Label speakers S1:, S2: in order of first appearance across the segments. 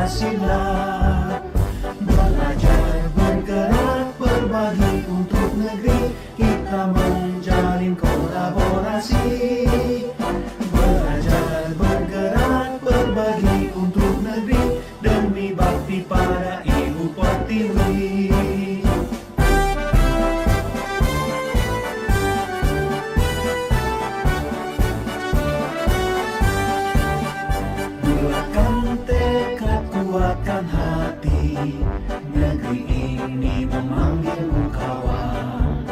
S1: Pancasila. Belajar, bergerak, berbagi untuk negeri, kita menjalin kolaborasi. Belajar, bergerak, berbagi untuk negeri, demi bakti pada Ibu Pertiwi. Bulatkan tekad, kuatkan hati, negeri ini memanggilmu kawan.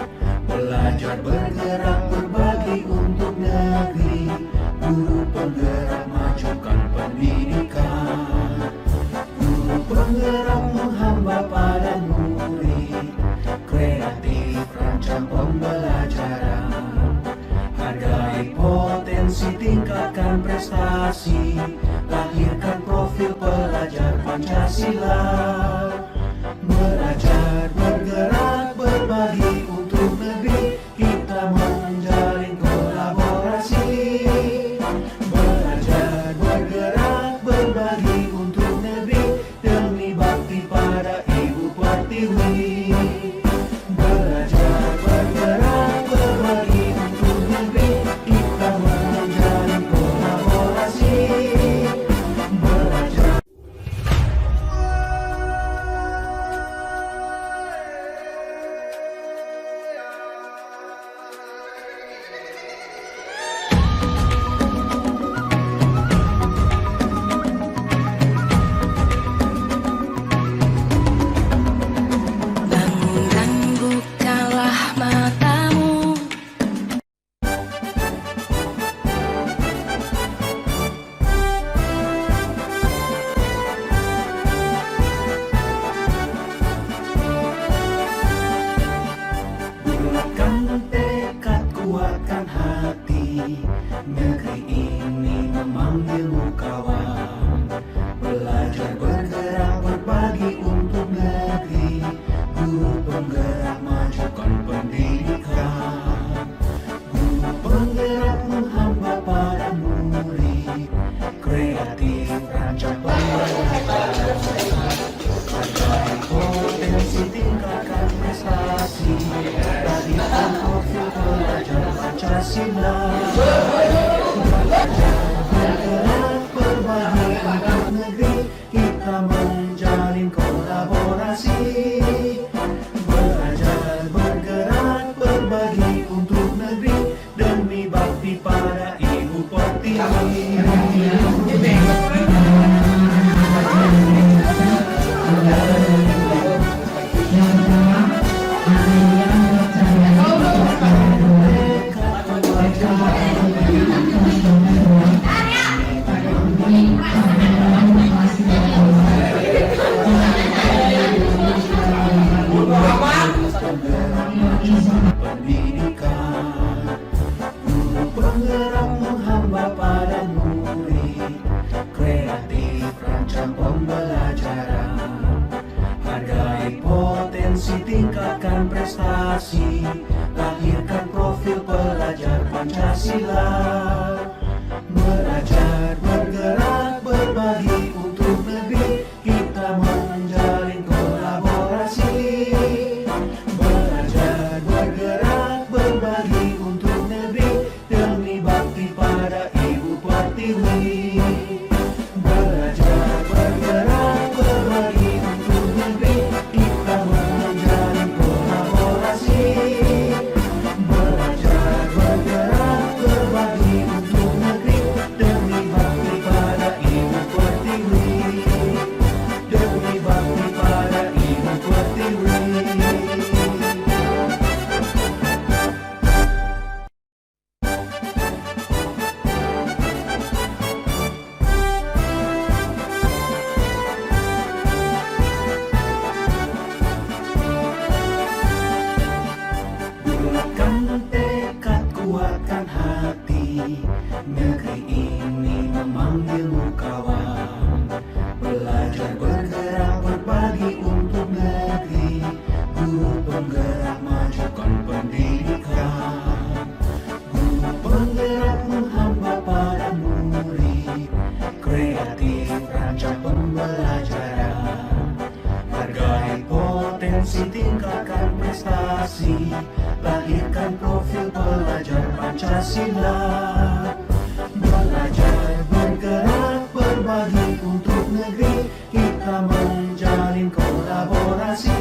S1: Belajar, bergerak, berbagi untuk negeri, guru penggerak majukan pendidikan. Guru penggerak menghamba pada murid, kreatif rancang pembelajaran. Hargai potensi, tingkatkan prestasi, lahirkan profil pelajar Pancasila. Belajar, bergerak, berbagi untuk negeri, kita menjalin kolaborasi. Belajar, bergerak, berbagi untuk negeri, demi bakti pada Ibu Pertiwi. Belajar, bergerak, berbagi untuk negeri, kita menjalin kolaborasi. Belajar.
S2: Bangun dan bukalah matamu.
S1: Bulatkan tekad, kuatkan hati, negeri ini memanggilmu kawan. Belajar, bergerak, berbagi untuk negeri, guru penggerak majukan pendidikan. Guru penggerak menghamba pada murid, kreatif rancang pembelajaran. Hargai potensi, tingkatkan prestasi, lahirkan profil pelajar Pancasila. Belajar, bergerak, berbagi untuk negeri, kita menjalin kolaborasi. Belajar, bergerak, berbagi untuk negeri, demi bakti pada Ibu Pertiwi. Pendidikan, guru penggerak menghamba pada murid, kreatif rancang pembelajaran. Hargai potensi, tingkatkan prestasi, lahirkan profil pelajar Pancasila. Belajar, bergerak, berbagi untuk negeri, kita menjalin kolaborasi. Belajar, bergerak, berbagi untuk negeri, demi bakti pada Ibu Pertiwi. Belajar, bergerak, berbagi untuk negeri, kita menjalin kolaborasi. Belajar, bergerak, berbagi untuk negeri, demi bakti pada Ibu Pertiwi. pembelajaran. Hargai potensi, tingkatkan prestasi, lahirkan profil pelajar Pancasila. Belajar, bergerak, berbagi untuk negeri, kita menjalin kolaborasi.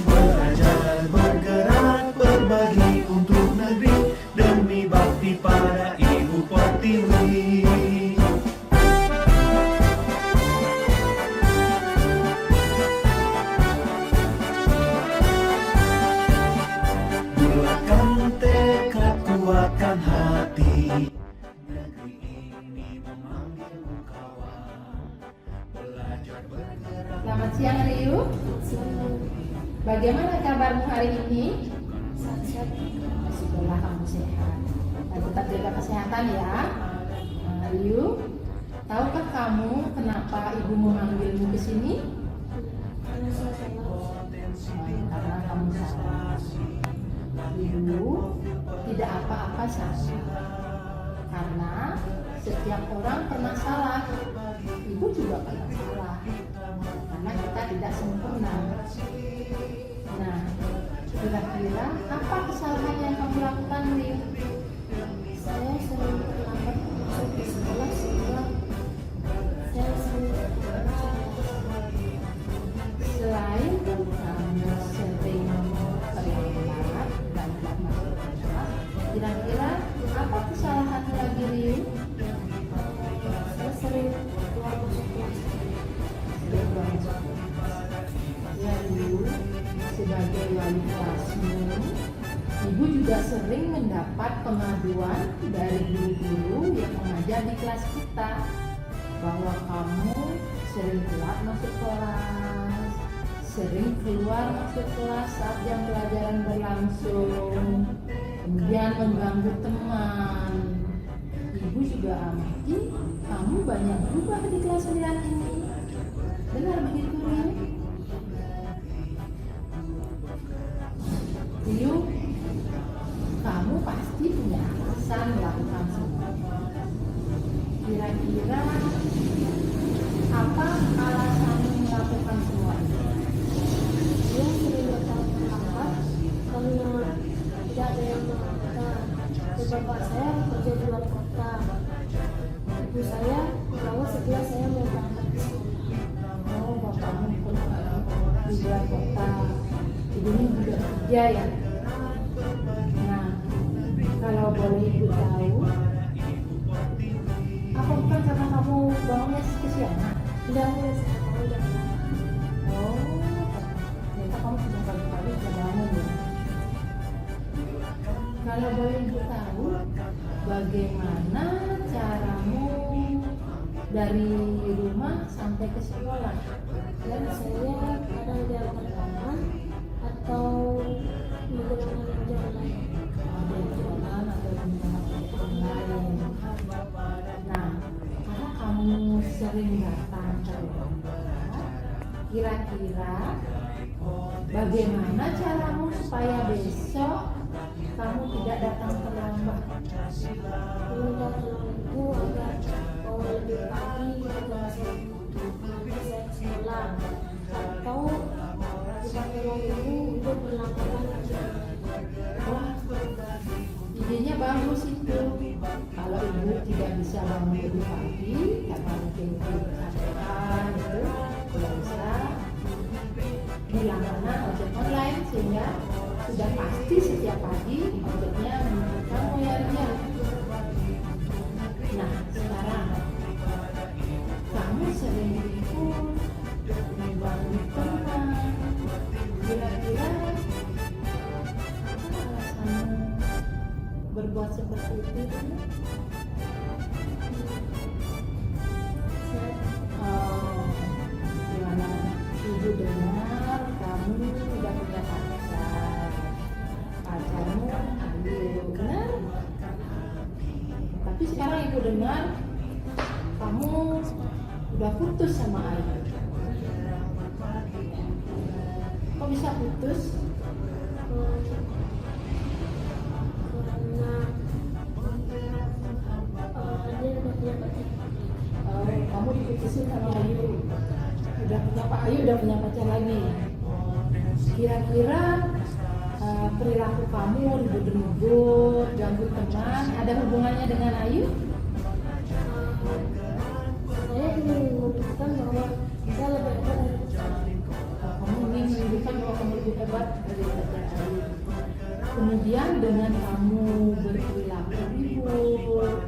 S1: Belajar, bergerak, berbagi untuk negeri, demi bakti pada Ibu Pertiwi. Bulatkan tekad, kuatkan hati, negeri ini memanggilmu kawan. Belajar, bergerak.
S3: Selamat siang Riu. Bagaimana kabarmu hari ini? Syukurlah kamu sehat. Dan tetap jaga kesehatan ya. Riu, tahukah kamu kenapa ibu memanggilmu ke sini? Karena kamu salah. Riu, tidak apa-apa salah. Karena setiap orang pernah salah. Ibu juga pernah salah. Karena kita tidak sempurna. Nah, kira-kira apa kesalahan yang kamu lakukan, Riu?
S4: Saya sering terlambat masuk di sekolah sehingga saya sering terlambat.
S3: Selain kamu sering terlambat dan tidak masuk sekolah, kira-kira apa kesalahan lagi, Riu?
S4: Saya sering keluar masuk kelas.
S3: Ya, Riu, sebagai wali kelasmu, ibu juga sering mendapat pengaduan dari guru-guru yang mengajar di kelas kita bahwa kamu sering telat masuk kelas, sering keluar masuk kelas saat jam pelajaran berlangsung, kemudian mengganggu teman. Ibu juga amati kamu banyak berubah di kelas 9 ini. Benar begitu, Riu? Riu, kamu pasti punya alasan melakukan semua. Kira-kira apa alasanmu melakukan semua ini?
S4: Saya sering datang terlambat karena tidak ada yang mengantar. Bapak saya kerja di luar kota. Ibu saya rawat setelah saya mau berangkat ke sekolah.
S3: Oh, bapakmu di luar kota, ibunya juga kerja ya. Nah, kalau boleh ibu tahu, apa bukan karena kamu bangunnya kesiangan?
S4: Tidak ada saya tahu dan
S3: Oh, ternyata kamu sudah pagi-pagi sudah bangun ya. Kalau boleh ibu tahu, bagaimana caramu dari rumah sampai ke sekolah?
S4: dan saya kadang jalan tangan atau menggunakan jalan lain.
S3: Ada jalan atau menggunakan online. Nah, karena kamu sering datang terlambat, kira-kira bagaimana caramu supaya besok kamu tidak datang terlambat?
S4: Meminta tolong ibu agar mau lebih pagi agar saya ke sekolah atau minta tolong ibu untuk melakukan
S3: Wah, idenya bagus itu. Kalau ibu tidak bisa bangun lebih pagi karena mungkin ibu kecapean itu, tidak bisa bilangkan ojek online sehingga sudah pasti setiap pagi ojeknya menjemput kamu ya, Ria. Nah, sekarang kamu sering ribut, membangun teman. Kira-kira apa alasanmu berbuat seperti itu? Oh, gimana? Ibu dengar kamu tidak punya pacar. Pacarmu Ayu, benar? Tapi sekarang ibu dengar kamu udah putus sama Ayu. Kok bisa putus?
S4: karena dia udah punya pacar.
S3: Kamu diputusin sama Ayu Pak Ayu udah punya pacar lagi. Kira-kira perilaku kamu ribut-ribut, ganggu teman, ada hubungannya dengan Ayu?
S4: Saya ingin menunjukkan bahwa saya lebih hebat dari
S3: Kamu ingin menunjukkan bahwa kamu lebih hebat dari pacar Ayu. Kemudian dengan kamu berperilaku ribut,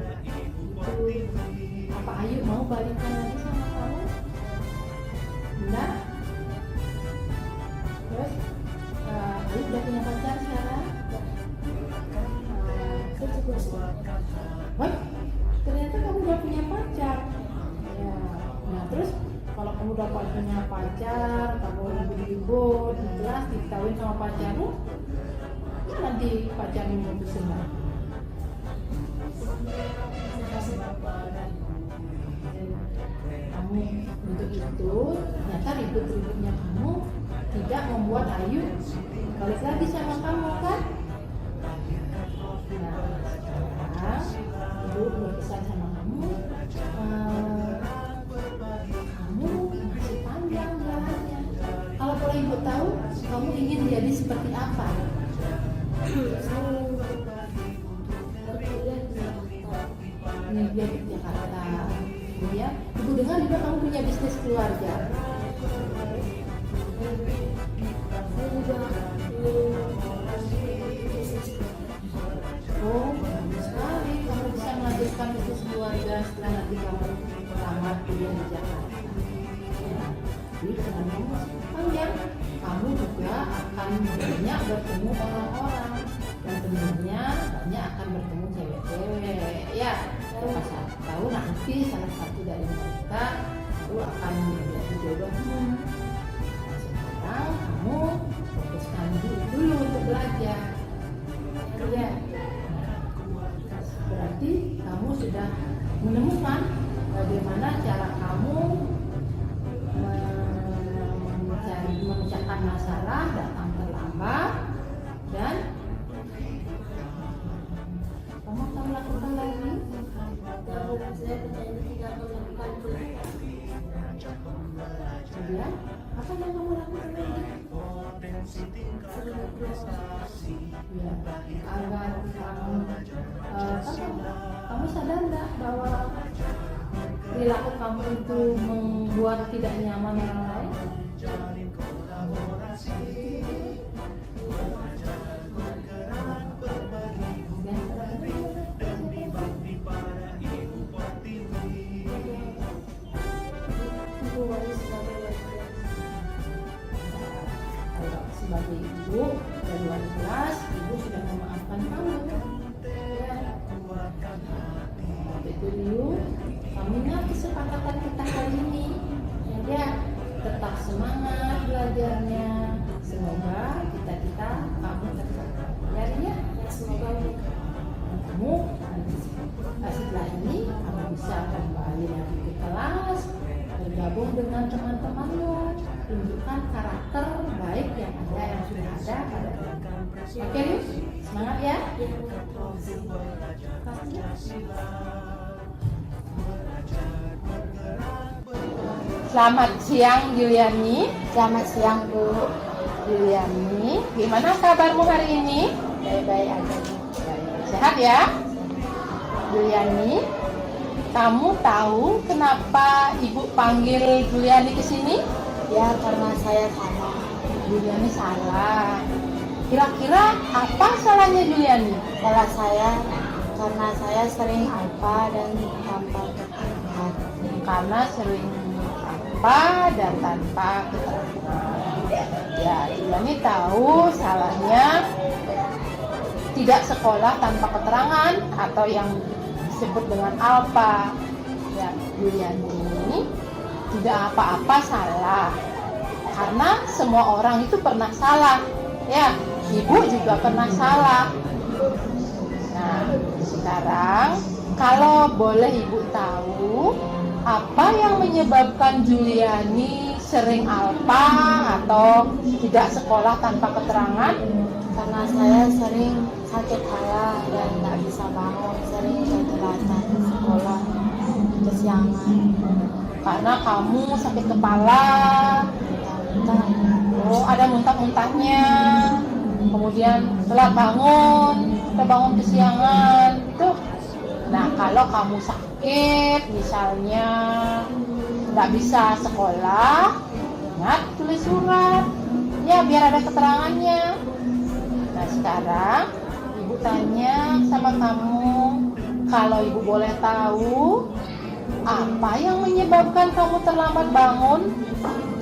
S3: apa Ayu mau balikan lagi sama kamu? Enggak? Terus Ayu udah punya pacar sekarang?
S4: saya juga suka.
S3: Wah, ternyata kamu udah punya pacar. Ya. Nah terus kalau kamu udah punya pacar, kamu ribut-ribut, jelas diketahui sama pacarmu, nanti pacarmu mutusin lagi. Kamu untuk itu, ternyata ribut-ributnya kamu tidak membuat Ayu balik lagi sama kamu kan? Nah, sekarang Ibu berpesan sama kamu, kamu masih panjang jalannya. Kalau boleh Ibu tahu, kamu ingin jadi seperti apa?
S4: Saya ingin berkuliah di Jakarta.
S3: Ini dia di Jakarta. Ya, Ibu dengar juga kamu punya bisnis keluarga.
S4: Saya juga ingin
S3: Oh, bagus sekali. Kamu bisa melanjutkan bisnis keluarga setelah nanti kamu melamar kuliah di Jakarta. Ya, jadi dengan kamu masih panjang, kamu juga akan banyak bertemu orang-orang dan tentunya banyak akan bertemu cewek-cewek. Ya, siapa tahu nanti salah satu dari mereka baru akan menjadi jodohmu. Nah, sekarang kamu fokuskan dulu untuk belajar. Ya, berarti kamu sudah menemukan bagaimana cara kamu memecahkan masalah, datang terlambat, dan kamu akan melakukan lagi.
S4: dan saya berjanji tidak melakukan itu.
S3: Kemudian apa yang kamu lakukan lagi? Ya, agar kamu sadar nggak bahwa perilaku kamu itu membuat tidak nyaman orang lain?
S4: Ibu wali sebagai wali kelas.
S3: Kalau sebagai ibu dari wali kelas, ibu sudah memaafkan kamu. Ya. Itu Liu, kamu ingat kesepakatan kita hari ini. Ya, tetap semangat belajarnya. Semoga cita-cita kamu tercapai. Ya, Ria?
S4: Ya, semoga
S3: Kamu setelah ini kamu bisa kembali lagi ke kelas, bergabung dengan teman-temanmu, tunjukkan karakter baik yang sudah ada pada diri. Oke, Liu? Semangat ya. Selamat siang Juliani.
S5: Selamat siang Bu.
S3: Juliani, gimana kabarmu hari ini?
S5: Baik-baik aja.
S3: Sehat ya? Juliani, kamu tahu kenapa Ibu panggil Juliani ke sini?
S5: Ya, karena saya salah.
S3: Juliani salah. Kira-kira apa salahnya Juliani?
S5: Salah saya karena saya sering apa dan tanpa keterlibatan.
S3: Karena sering apa dan tanpa keterangan. Ya, Juliani tahu salahnya tidak sekolah tanpa keterangan atau yang disebut dengan alpa. Ya, Juliani ini tidak apa-apa salah. Karena semua orang itu pernah salah. Ya, Ibu juga pernah salah. Nah, sekarang kalau boleh Ibu tahu, apa yang menyebabkan Juliani sering alpa atau tidak sekolah tanpa keterangan?
S5: Karena saya sering sakit kepala dan tak bisa bangun, sering keteteran sekolah, kesiangan.
S3: Karena kamu sakit kepala. Oh, ada muntah-muntahnya. Kemudian telat bangun, atau bangun kesiangan, gitu. Nah, kalau kamu sakit, misalnya nggak bisa sekolah, ingat tulis surat, ya biar ada keterangannya. Nah, sekarang ibu tanya sama kamu, kalau ibu boleh tahu, apa yang menyebabkan kamu terlambat bangun?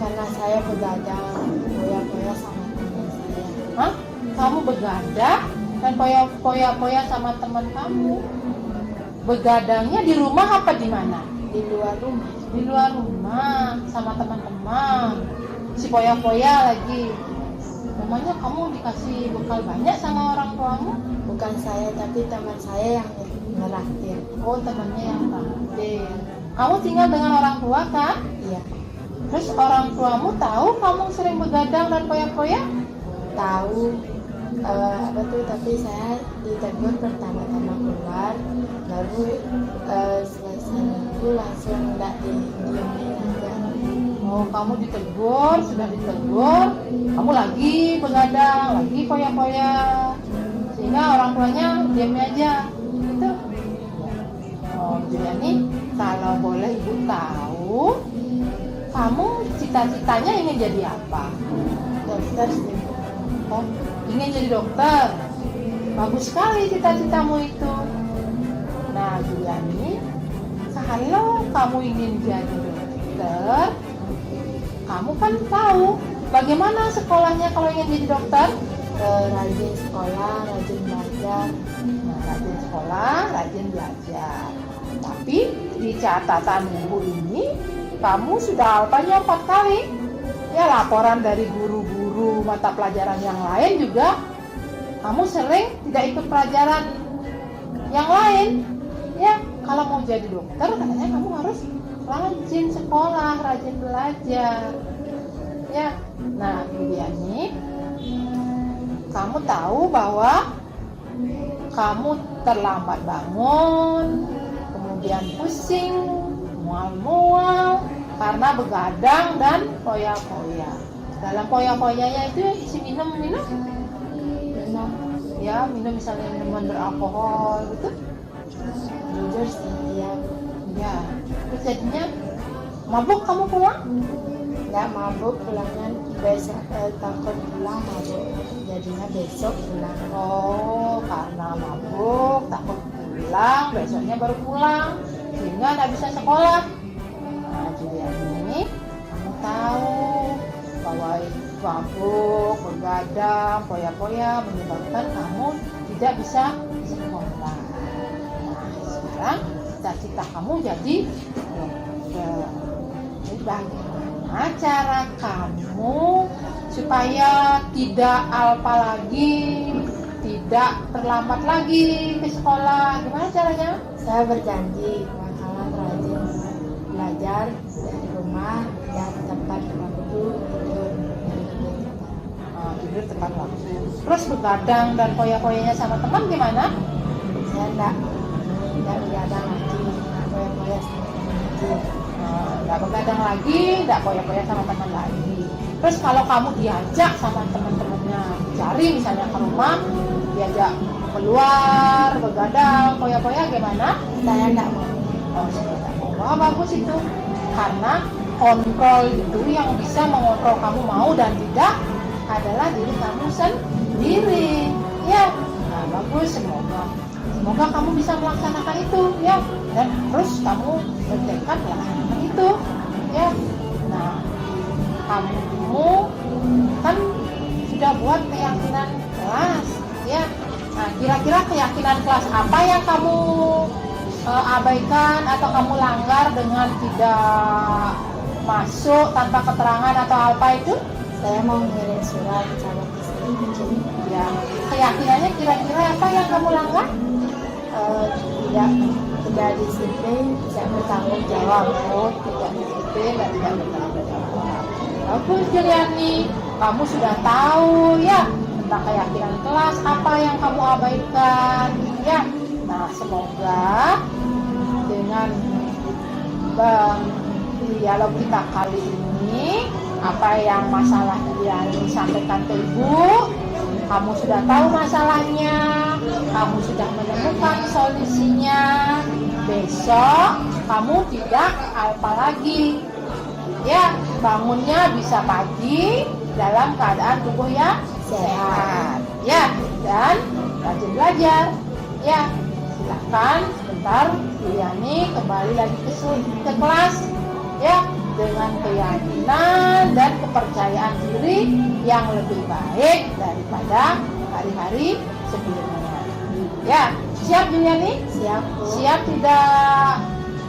S5: Karena saya begadang, poya-poya sama teman saya.
S3: Hah? Kamu begadang dan poya-poya sama teman kamu? Begadangnya di rumah apa di mana?
S5: Di luar rumah.
S3: Di luar rumah sama teman-teman. Si poya-poya lagi. Namanya kamu dikasih bekal banyak sama orang tuamu?
S5: Bukan saya, tapi teman saya yang ngeraktir.
S3: Oh, temannya yang traktir. Kamu tinggal dengan orang tua kan?
S5: Iya,
S3: Terus orang tuamu tahu kamu sering begadang dan poya-poya?
S5: tahu apa tuh, tapi saya ditegur pertama-tama keluar, baru selesai itu langsung nggak didiemin aja.
S3: Oh, kamu ditegur, sudah ditegur, kamu lagi begadang, lagi poya-poya, sehingga orang tuanya diam aja, gitu. Oh, jadi kalau boleh ibu tahu, kamu cita-citanya ingin jadi apa?
S5: Dokter sih.
S3: Oh, ingin jadi dokter. Bagus sekali cita-citamu itu. Nah, Juliani, kalau kamu ingin jadi dokter, kamu kan tahu bagaimana sekolahnya kalau ingin jadi dokter?
S5: Rajin sekolah, rajin belajar.
S3: Nah, rajin sekolah, rajin belajar. Tapi di catatan ibu ini, kamu sudah alpanya 4 kali. Ya, laporan dari guru-guru mata pelajaran yang lain juga, kamu sering tidak ikut pelajaran yang lain. Ya, kalau mau jadi dokter, katanya kamu harus rajin sekolah, rajin belajar. Ya, nah Yuliani, kamu tahu bahwa kamu terlambat bangun, kemudian pusing, mual-mual, karena begadang dan poya-poya. Dalam poya-poyanya itu isi minum, ya minum misalnya minuman beralkohol gitu.
S5: Jujur sih, ya
S3: Ya, terus jadinya mabuk kamu pulang?
S5: nggak mabuk, pulangnya besok, takut pulang mabuk, jadinya besok pulang.
S3: Oh, karena mabuk, takut pulang, besoknya baru pulang, sehingga nggak bisa sekolah. Nah, Juliani, kamu tahu bahwa mabuk, begadang, poya-poya menyebabkan kamu tidak bisa sekolah. Nah, sekarang cita-cita kamu jadi dokter. Jadi bagaimana cara kamu supaya tidak alpa lagi, tidak terlambat lagi ke sekolah? Gimana caranya?
S5: Saya berjanji bakalan rajin belajar dari rumah dan tepat waktu tidur.
S3: Nah, tidur tepat waktu. Terus begadang dan poya-poyanya sama teman gimana?
S5: Saya nggak begadang lagi, poya-poya sama teman lagi.
S3: Nggak begadang lagi, nggak poya-poya sama teman lagi. Terus kalau kamu diajak sama teman-temannya cari misalnya ke rumah, diajak keluar, begadang, poya-poya gimana?
S5: Saya nggak mau.
S3: Oh, tidak. Wah, bagus itu. Karena kontrol itu yang bisa mengontrol kamu mau dan tidak adalah diri kamu sendiri. Ya, nah bagus, semoga kamu bisa melaksanakan itu, ya. Dan terus kamu bertekad melaksanakan itu, ya. Nah, kamu kan sudah buat keyakinan kelas, ya. Nah, kira-kira keyakinan kelas apa yang kamu abaikan atau kamu langgar dengan tidak masuk tanpa keterangan atau apa itu?
S5: Saya mau ngirim surat sama istri.
S3: Ya, keyakinannya kira-kira apa yang kamu langgar?
S5: Tidak disiplin, tidak bertanggung jawab.
S3: Oh, tidak disiplin dan tidak bertanggung jawab. Bagus, Juliani, kamu sudah tahu ya tentang keyakinan kelas apa yang kamu abaikan, ya. Nah, semoga dengan dialog kita kali ini, apa yang masalah yang disampaikan ke Ibu, kamu sudah tahu masalahnya, kamu sudah menemukan solusinya. Besok kamu tidak apa lagi, ya, bangunnya bisa pagi dalam keadaan tubuh yang sehat, ya, dan rajin belajar, ya. Silakan sebentar Juliani kembali lagi ke kelas, ya, dengan keyakinan dan kepercayaan diri yang lebih baik daripada hari-hari sebelumnya. Ya, siap Juliani?
S5: Siap, Bu.
S3: Siap tidak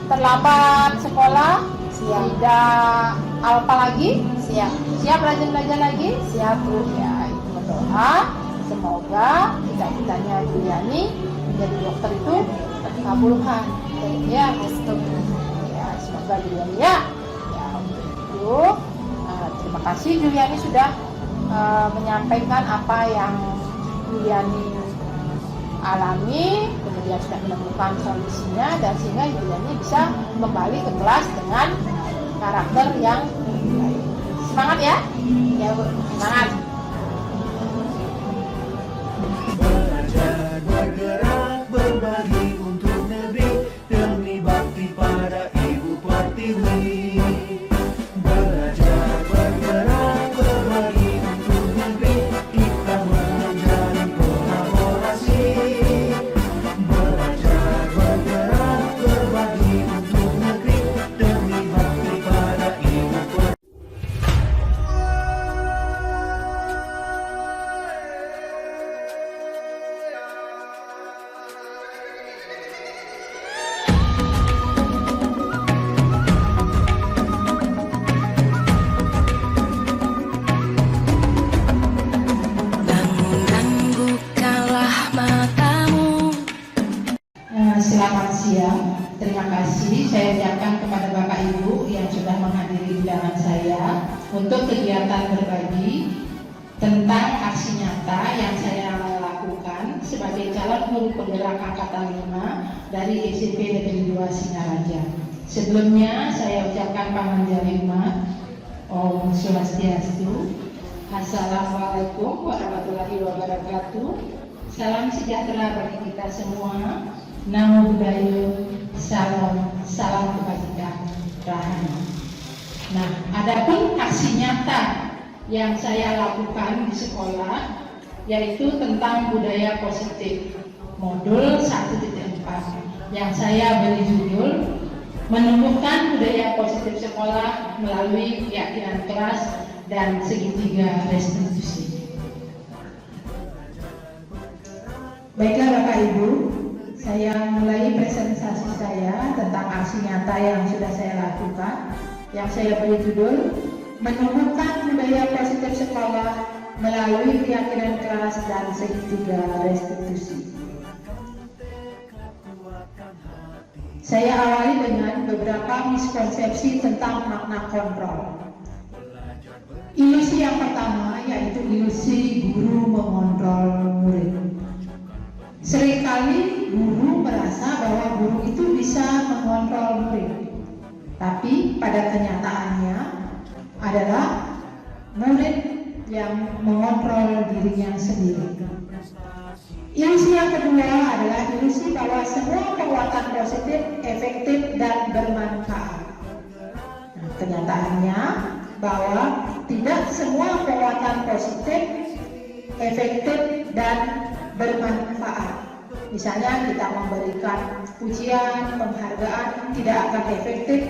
S3: terlambat sekolah?
S5: Siap.
S3: Tidak apa lagi?
S5: Siap.
S3: Siap rajin belajar lagi?
S5: Siap, Bu.
S3: Ya, itu berdoa semoga cita-citanya Juliani menjadi dokter itu terkabulkan. Ya, ya, semoga Juliani ya. Ya, untuk itu terima kasih Juliani sudah menyampaikan apa yang Juliani alami, kemudian sudah menemukan solusinya, dan sehingga Juliani bisa kembali ke kelas dengan karakter yang baik. Semangat ya, ya Bu. Semangat.
S1: Belajar, bergerak, berbagi untuk negeri demi bakti pada Ibu Pertiwi. Belajar, bergerak, berbagi untuk negeri kita menjalin kolaborasi. Belajar, bergerak, berbagi untuk negeri demi bakti pada Ibu Pertiwi.
S2: Bangun dan bukalah matamu.
S3: Selamat siang, terima kasih saya ucapkan kepada Bapak Ibu yang sudah menghadiri undangan saya untuk kegiatan berbagi tentang aksi nyata yang saya lakukan sebagai calon guru penggerak angkatan 5 dari SMP Negeri 2 Singaraja. Sebelumnya saya ucapkan panjang umat, Om Swastiastu, Assalamualaikum warahmatullahi wabarakatuh. Salam sejahtera bagi kita semua. Namo Buddhaya, salam kebajikan, rahmat. Nah, adapun aksi nyata yang saya lakukan di sekolah yaitu tentang budaya positif modul 1.4 yang saya beri judul menumbuhkan budaya positif sekolah melalui keyakinan kelas dan segitiga restitusi. Baiklah Bapak Ibu, saya mulai presentasi saya tentang aksi nyata yang sudah saya lakukan, yang saya beri judul menumbuhkan budaya positif sekolah melalui keyakinan kelas dan segitiga restitusi. Saya awali dengan beberapa miskonsepsi tentang makna kontrol. Ilusi yang pertama yaitu ilusi guru mengontrol murid. Seringkali guru merasa bahwa guru itu bisa mengontrol murid, tapi pada kenyataannya adalah murid yang mengontrol dirinya sendiri. Ilusi yang kedua adalah ilusi bahwa semua perbuatan positif efektif dan bermanfaat. Nah, kenyataannya bahwa tidak semua perbuatan positif efektif dan bermanfaat. Misalnya kita memberikan pujian, penghargaan tidak akan efektif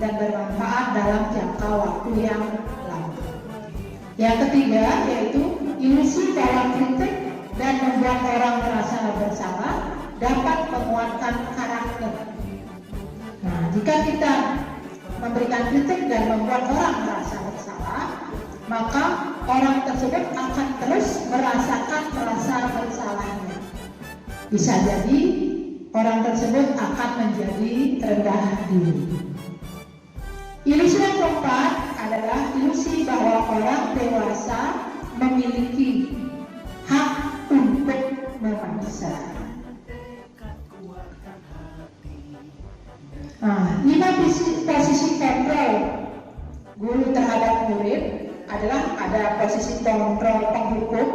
S3: dan bermanfaat dalam jangka waktu yang lama. Yang ketiga yaitu ilusi bahwa kritik dan membuat orang merasa bersalah dapat menguatkan karakter. Nah, jika kita memberikan kritik dan membuat orang merasa bersalah, maka orang tersebut akan terus merasakan rasa bersalahnya. Bisa jadi orang tersebut akan menjadi rendah diri. Ilusi yang keempat adalah ilusi bahwa orang dewasa memiliki hak untuk memaksa. Nah, 5 posisi kontrol guru terhadap murid adalah ada posisi kontrol penghukum,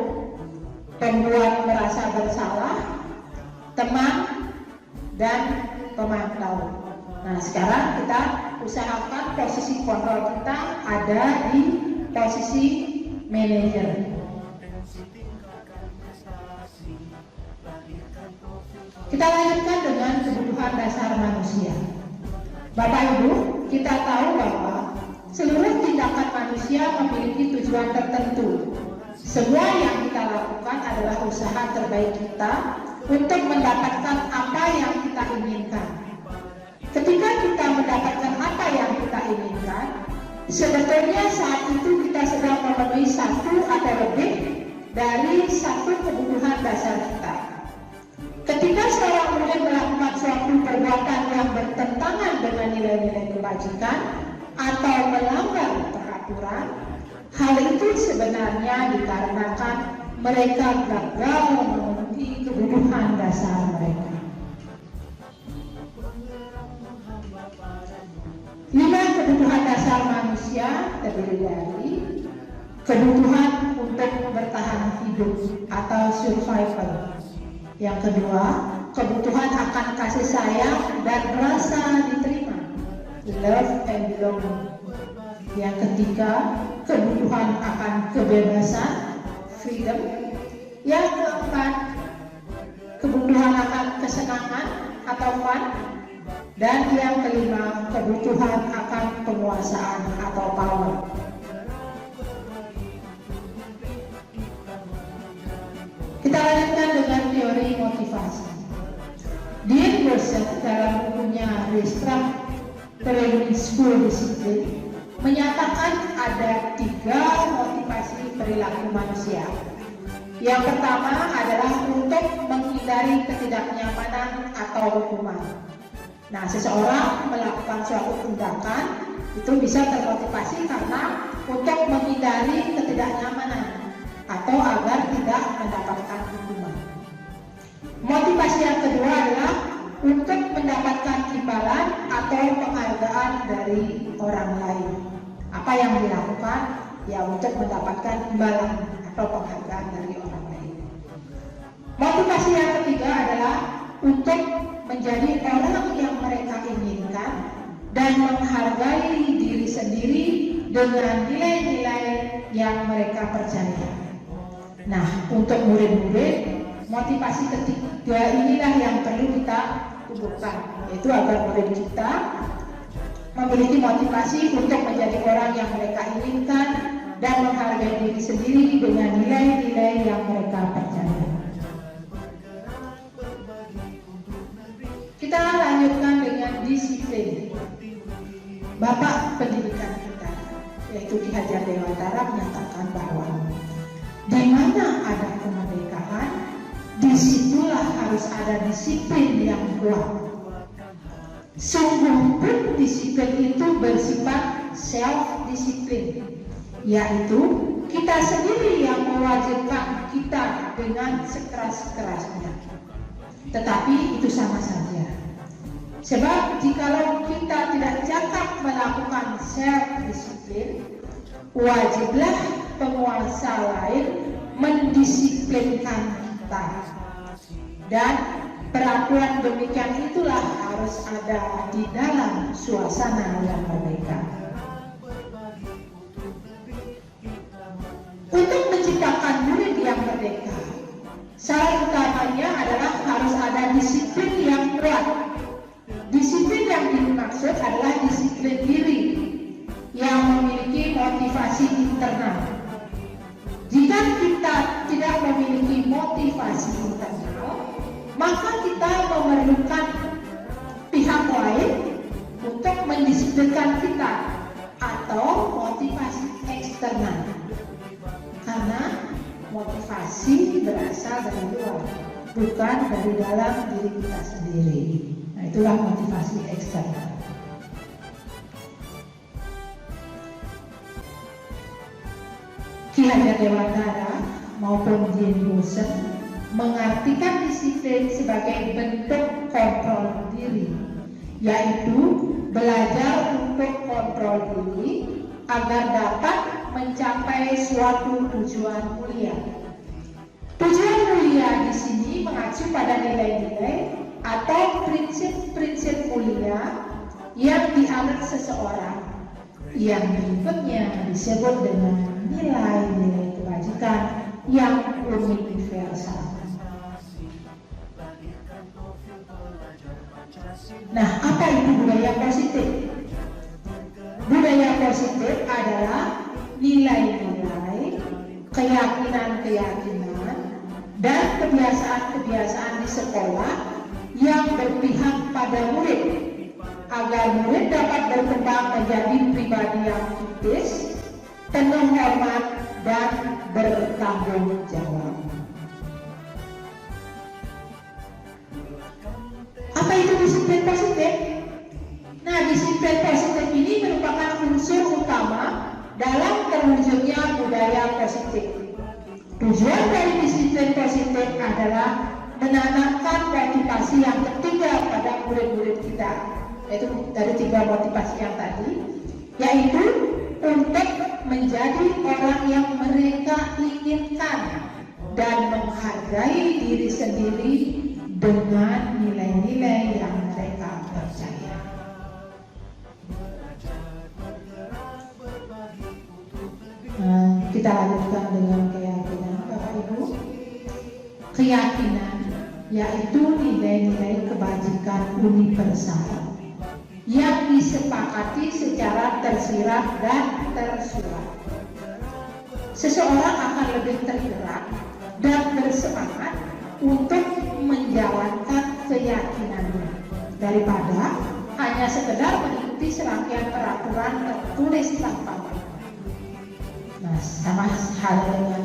S3: pembuat merasa bersalah, teman, dan pemantau. Nah, sekarang kita usahakan posisi kontrol kita ada di posisi manajer. Kita lanjutkan dengan kebutuhan dasar manusia. Bapak Ibu, kita tahu bahwa seluruh tindakan manusia memiliki tujuan tertentu. Semua yang kita lakukan adalah usaha terbaik kita untuk mendapatkan apa yang kita inginkan. Ketika kita mendapatkan apa yang kita inginkan, sebetulnya saat itu kita sedang memenuhi satu atau lebih dari satu kebutuhan dasar kita. Ketika seorang murid melakukan suatu perbuatan yang bertentangan dengan nilai-nilai kebajikan atau melanggar peraturan, hal itu sebenarnya dikarenakan mereka gagal memenuhi kebutuhan dasar mereka. 5 kebutuhan dasar manusia terdiri dari kebutuhan untuk bertahan hidup atau survival. Yang kedua, kebutuhan akan kasih sayang dan rasa diterima, love and belonging. Yang ketiga, kebutuhan akan kebebasan, freedom. Yang keempat, kebutuhan akan kesenangan atau fun. Dan yang kelima, kebutuhan akan penguasaan atau power. Kita lanjutkan dengan teori motivasi. Dean Wilson dalam bukunya Restructuring School Discipline menyatakan ada 3 motivasi perilaku manusia. Yang pertama adalah untuk menghindari ketidaknyamanan atau hukuman. Nah, seseorang melakukan suatu tindakan itu bisa termotivasi karena untuk menghindari ketidaknyamanan atau agar tidak mendapatkan hukuman. Motivasi yang kedua adalah untuk mendapatkan imbalan atau penghargaan dari orang lain. Apa yang dilakukan? Ya, untuk mendapatkan imbalan atau penghargaan dari orang lain. Motivasi yang ketiga adalah untuk menjadi orang yang mereka inginkan dan menghargai diri sendiri dengan nilai-nilai yang mereka percaya. Nah, untuk murid-murid, motivasi ketiga inilah yang perlu kita tumbuhkan, yaitu agar murid kita memiliki motivasi untuk menjadi orang yang mereka inginkan dan menghargai diri sendiri dengan nilai-nilai yang mereka percaya. Kita lanjutkan dengan disiplin. Bapak pendidikan kita, yaitu Ki Hajar Dewantara, menyatakan bahwa di mana ada kemerdekaan, disitulah harus ada disiplin yang kuat. Sungguh pun disiplin itu bersifat self-disiplin, yaitu kita sendiri yang mewajibkan kita dengan sekeras-kerasnya. Tetapi itu sama saja. Sebab jikalau kita tidak cakap melakukan self-disiplin, wajiblah penguasa lain mendisiplinkan kita. Dan peraturan demikian itulah harus ada di dalam suasana yang merdeka. Untuk menciptakan murid yang merdeka, syarat utamanya adalah harus ada disiplin yang kuat. Disiplin yang dimaksud adalah disiplin diri yang memiliki motivasi internal. Jika kita tidak memiliki motivasi internal, maka kita memerlukan pihak lain untuk mendisiplinkan kita atau motivasi eksternal. Karena motivasi berasal dari luar, bukan dari dalam diri kita sendiri. Nah, itulah motivasi eksternal. Ki Hajar Dewantara maupun Dean Wilson mengartikan disiplin sebagai bentuk kontrol diri, yaitu belajar untuk kontrol diri agar dapat mencapai suatu tujuan mulia. Tujuan mulia di sini mengacu pada nilai-nilai atau prinsip-prinsip mulia yang dianut seseorang, yang berikutnya disebut dengan nilai-nilai kebajikan yang universal. Nah, apa itu budaya positif? Budaya positif adalah nilai-nilai, keyakinan-keyakinan, dan kebiasaan-kebiasaan di sekolah yang berpihak pada murid, agar murid dapat berkembang menjadi pribadi yang kritis, penuh hormat, dan bertanggung jawab. Apa itu disiplin positif? Nah, disiplin positif ini merupakan unsur utama dalam terwujudnya budaya positif. Tujuan dari disiplin positif adalah menanamkan motivasi yang ketiga pada murid-murid kita, yaitu dari 3 motivasi yang tadi, yaitu untuk menjadi orang yang mereka inginkan dan menghargai diri sendiri dengan nilai-nilai yang mereka percaya. Kita lanjutkan dengan keyakinan, Bapak Ibu. Keyakinan yaitu nilai-nilai kebajikan universal yang disepakati secara tersirat dan tersurat. Seseorang akan lebih tergerak dan bersemangat untuk menjalankan keyakinannya daripada hanya sekedar mengikuti serangkaian peraturan tertulis tanpa makna. Nah, sama halnya dengan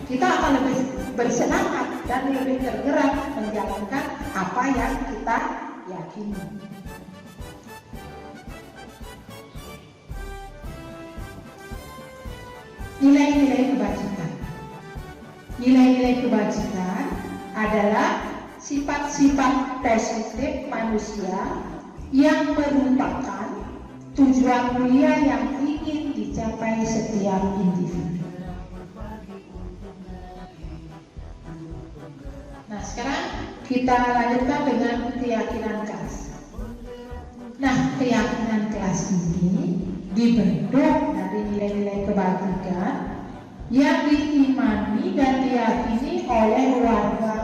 S3: kita akan lebih bersemangat dan lebih tergerak menjalankan apa yang kita yakini. Nilai-nilai kebajikan. Nilai-nilai kebajikan adalah sifat-sifat positif manusia yang merupakan tujuan mulia yang ingin dicapai setiap individu. Nah, sekarang kita lanjutkan dengan keyakinan kelas. Nah, keyakinan kelas ini dibentuk dari nilai-nilai kebajikan yang diimani dan diyakini oleh warga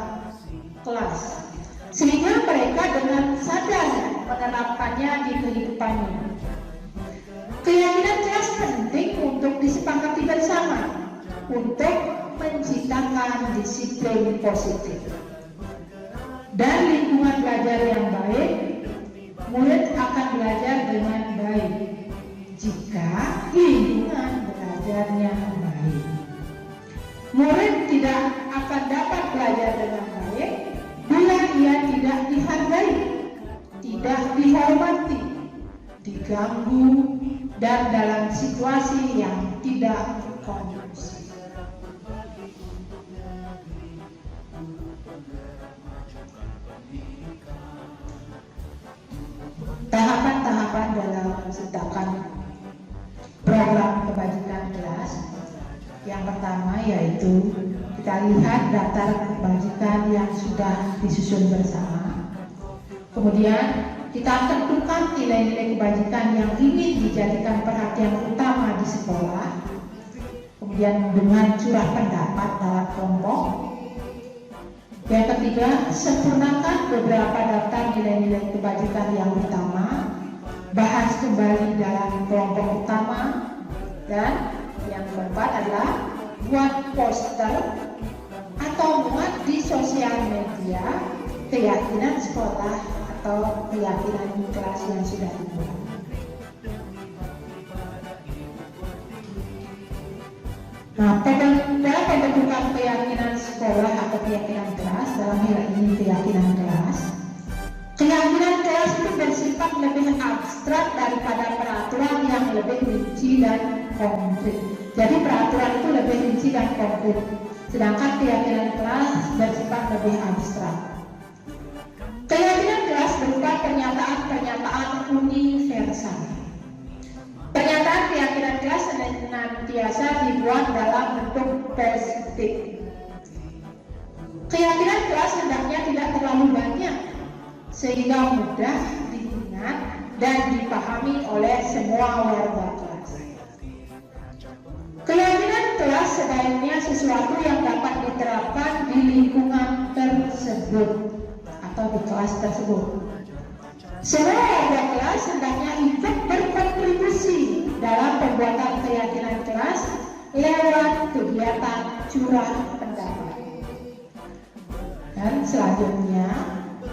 S3: kelas, sehingga mereka dengan sadar menerapkannya di kehidupannya. Keyakinan kelas penting untuk disepakati bersama untuk menciptakan disiplin positif dan lingkungan belajar yang baik. Murid akan belajar dengan baik jika lingkungan belajarnya baik. Murid tidak akan dapat belajar dengan baik bila ia tidak dihargai, tidak dihormati, diganggu, dan dalam situasi yang tidak kondusif. Tahapan-tahapan dalam menciptakan program kebajikan kelas. Yang pertama yaitu kita lihat daftar kebajikan yang sudah disusun bersama. Kemudian kita tentukan nilai-nilai kebajikan yang ingin dijadikan perhatian utama di sekolah. Kemudian dengan curah pendapat dalam kelompok. Yang ketiga, sempurnakan beberapa daftar nilai-nilai kebajikan yang utama, bahas kembali dalam kelompok utama, dan yang keempat adalah buat poster atau muat di sosial media keyakinan sekolah atau keyakinan kelas yang sudah dibuat. Nah, dalam pembentukan keyakinan sekolah atau keyakinan kelas, dalam hal ini keyakinan kelas itu bersifat lebih abstrak daripada peraturan yang lebih rinci dan konkret. Jadi peraturan itu lebih rinci dan konkret, sedangkan keyakinan kelas bersifat lebih abstrak. Keyakinan kelas berupa pernyataan-pernyataan universal. Pernyataan keyakinan sehingga mudah diingat dan dipahami oleh semua warga kelas. Keyakinan kelas sebaiknya sesuatu yang dapat diterapkan di lingkungan tersebut atau di kelas tersebut. Semua warga kelas hendaknya ikut berkontribusi dalam pembuatan keyakinan kelas lewat kegiatan curah pendapat. Dan selanjutnya,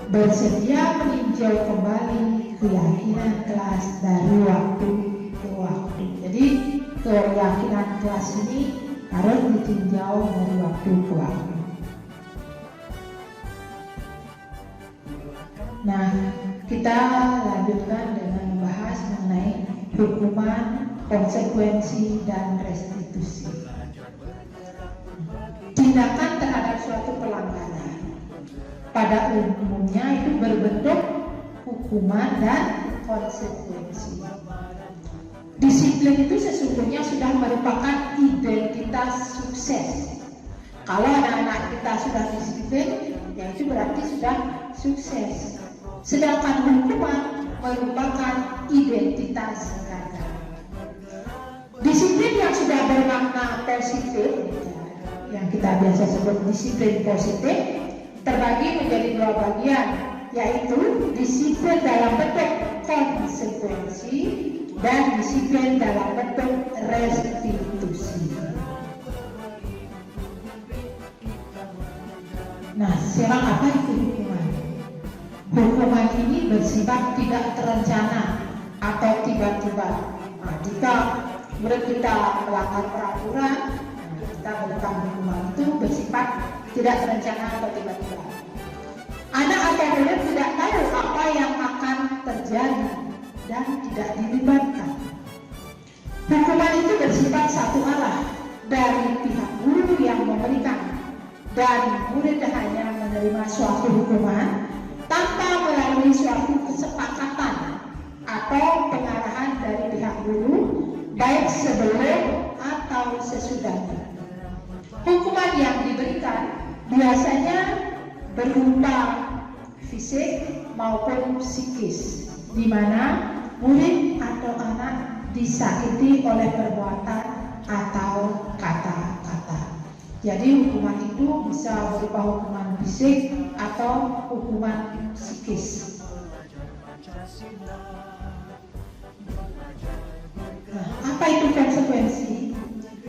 S3: bersedia meninjau kembali keyakinan kelas dari waktu ke waktu. Jadi keyakinan kelas ini harus ditinjau dari waktu ke waktu. Nah, kita lanjutkan dengan membahas mengenai hukuman, konsekuensi, dan restitusi. Tindakan terhadap suatu pelanggaran pada umumnya itu berbentuk hukuman dan konsekuensi. Disiplin itu sesungguhnya sudah merupakan identitas sukses. Kalau anak-anak kita sudah disiplin, ya itu berarti sudah sukses. Sedangkan hukuman merupakan identitas gagal. Disiplin yang sudah bermakna positif, yang kita biasa sebut disiplin positif, terbagi menjadi dua bagian, yaitu disiplin dalam bentuk konsekuensi dan disiplin dalam bentuk restitusi. Nah, sekarang apa itu hukuman? Hukuman ini bersifat tidak terencana atau tiba-tiba. Nah, jika murid kita melanggar peraturan, kita berikan hukuman itu bersifat tidak terencana atau tiba-tiba. Anak atau murid tidak tahu apa yang akan terjadi dan tidak dilibatkan. Hukuman itu bersifat satu arah dari pihak guru yang memberikan, dan murid hanya menerima suatu hukuman tanpa melalui suatu kesepakatan atau pengarahan dari pihak guru, baik sebelum atau sesudahnya. Hukuman yang diberikan biasanya berupa fisik maupun psikis, di mana murid atau anak disakiti oleh perbuatan atau kata-kata. Jadi hukuman itu bisa berupa hukuman fisik atau hukuman psikis. Nah, apa itu konsekuensi?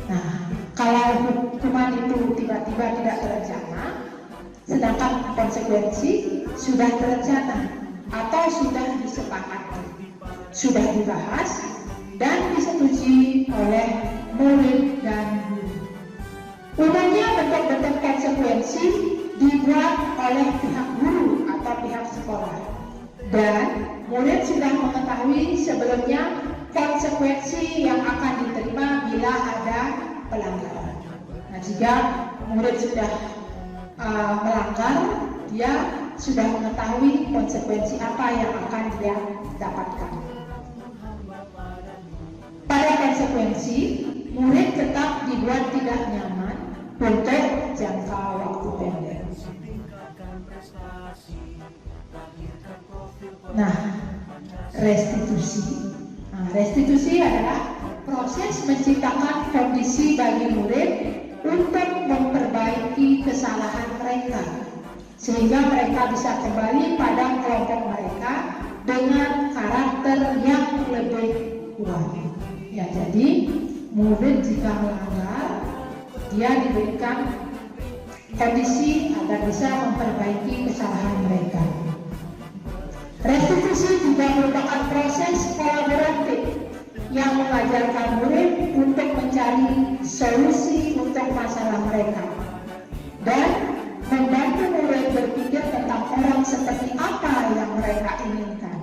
S3: Nah, kalau hukuman itu tiba-tiba tidak terencana, sedangkan konsekuensi sudah terencana atau sudah disepakati, sudah dibahas dan disetujui oleh murid dan guru. Umumnya bentuk-bentuk konsekuensi dibuat oleh pihak guru atau pihak sekolah, dan murid sudah mengetahui sebelumnya konsekuensi yang akan diterima bila ada pelanggaran. Nah, jika murid sudah melanggar, dia sudah mengetahui konsekuensi apa yang akan dia dapatkan. Pada konsekuensi, murid tetap dibuat tidak nyaman untuk jangka waktu pendek. Nah, restitusi. Restitusi adalah proses menciptakan kondisi bagi murid untuk memperbaiki kesalahan mereka, sehingga mereka bisa kembali pada kelompok mereka dengan karakter yang lebih kuat. Ya, jadi murid jika melanggar, dia diberikan kondisi agar bisa memperbaiki kesalahan mereka. Restitusi juga merupakan proses kolaboratif yang mengajarkan murid untuk mencari solusi untuk masalah mereka dan membantu murid berpikir tentang orang seperti apa yang mereka inginkan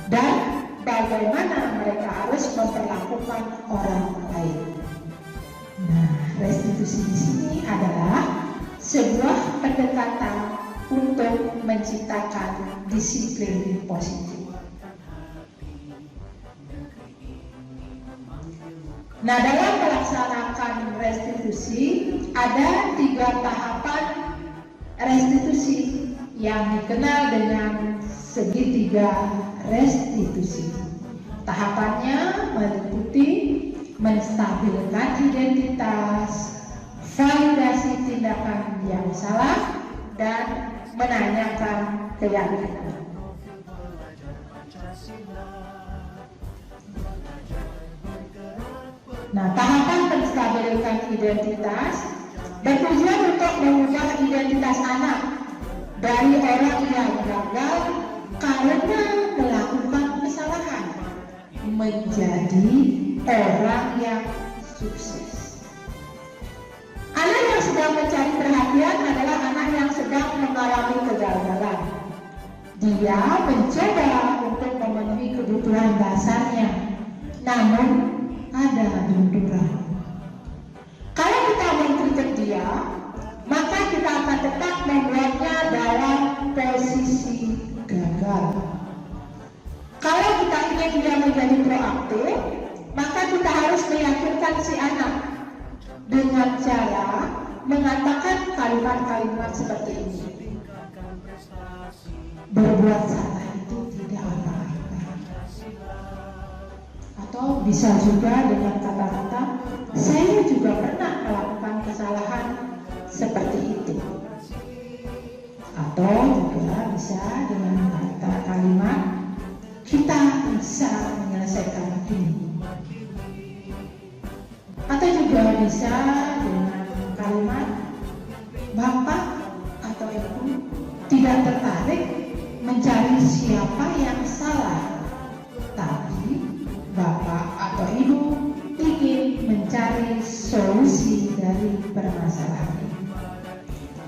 S3: dan bagaimana mereka harus memperlakukan orang lain. Nah, restitusi di sini adalah sebuah pendekatan untuk menciptakan disiplin positif. Nah, dalam melaksanakan restitusi ada 3 tahapan restitusi yang dikenal dengan segitiga restitusi. Tahapannya meliputi menstabilkan identitas, validasi tindakan yang salah, dan menanyakan keyakinan. Nah, tahapan menstabilkan identitas bertujuan untuk mengubah identitas anak dari orang yang gagal karena melakukan kesalahan menjadi orang yang sukses. Anak yang sedang mencari perhatian adalah anak yang sedang mengalami kegagalan. Dia mencoba untuk memenuhi kebutuhan dasarnya, namun ada benturan. Kalau kita mengkritik dia, maka kita akan tetap membuatnya dalam posisi gagal. Kalau kita ingin dia menjadi proaktif, maka kita harus meyakinkan si anak dengan cara mengatakan kalimat-kalimat seperti ini. Berbuat salah itu tidak apa-apa. Atau bisa juga dengan kata-kata, saya juga pernah melakukan kesalahan seperti itu. Atau juga bisa dengan kata kalimat, kita bisa menyelesaikan ini. Atau juga bisa dengan kalimat, Bapak atau Ibu tidak tertarik mencari siapa yang salah, tapi Bapak atau Ibu ingin mencari solusi dari permasalahan ini.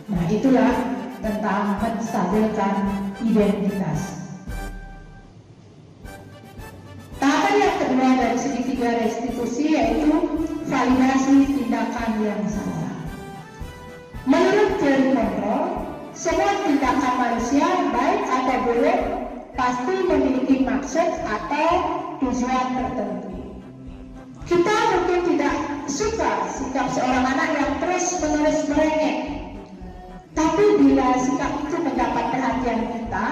S3: Nah, itulah tentang menstabilkan identitas. Tahapan yang kedua dari segitiga restitusi yaitu validasi tindakan yang salah. Menurut teori kontrol, semua tindakan manusia baik atau buruk pasti memiliki maksud atau tujuan tertentu. Kita mungkin tidak suka sikap seorang anak yang terus-menerus merengek, tapi bila sikap itu mendapat perhatian kita,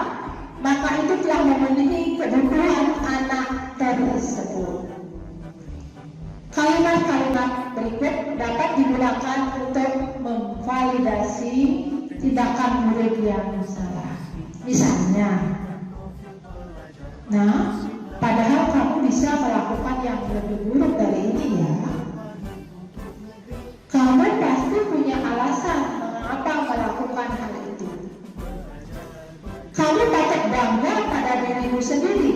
S3: maka itu telah memenuhi kebutuhan anak tersebut. Kalimat-kalimat berikut dapat digunakan untuk memvalidasi tindakan murid yang salah. Misalnya, nah, padahal kamu bisa melakukan yang lebih buruk dari ini ya. Kamu pasti punya alasan mengapa melakukan hal itu. Kamu patut bangga pada dirimu sendiri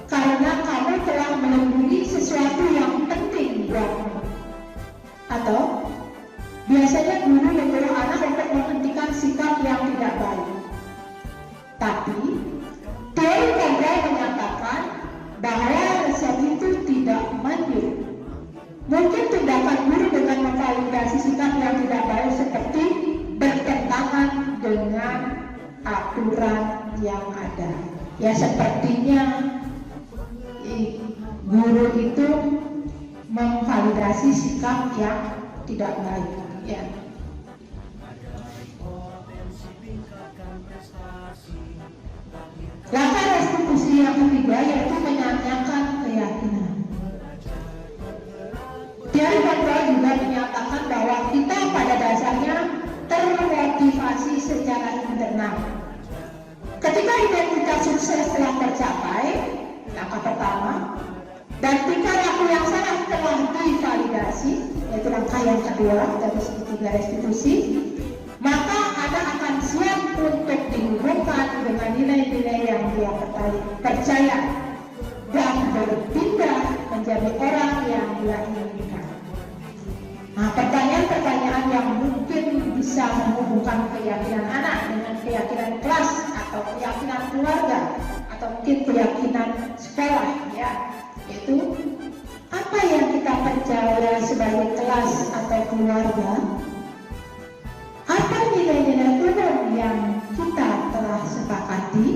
S3: karena kamu telah melindungi sesuatu yang penting buatmu. Atau biasanya guru menyuruh anak untuk menghentikan sikap yang tidak baik. Tapi teori kontrol menyatakan bahwa resep itu tidak manjur. Mungkin tindakan guru dengan memvalidasi sikap yang tidak baik seperti bertentangan dengan aturan yang ada. Ya, sepertinya guru itu memvalidasi sikap yang tidak baik. Ya. Langkah restitusi yang ketiga yaitu menanyakan keyakinan. Teori kontrol juga menyatakan bahwa kita pada dasarnya termotivasi secara internal. Ketika identitas sukses telah tercapai, langkah pertama, dan tingkah laku yang salah telah divalidasi, yaitu langkah yang kedua dari segitiga restitusi, maka anak akan siap untuk dihubungkan dengan nilai-nilai yang dia percaya dan berpindah menjadi orang yang dia inginkan. Nah, pertanyaan-pertanyaan yang mungkin bisa menghubungkan keyakinan anak dengan keyakinan kelas atau keyakinan keluarga atau mungkin keyakinan sekolah, ya, yaitu apa yang kita percaya sebagai kelas atau keluarga, apa nilai-nilai umum yang kita telah sepakati,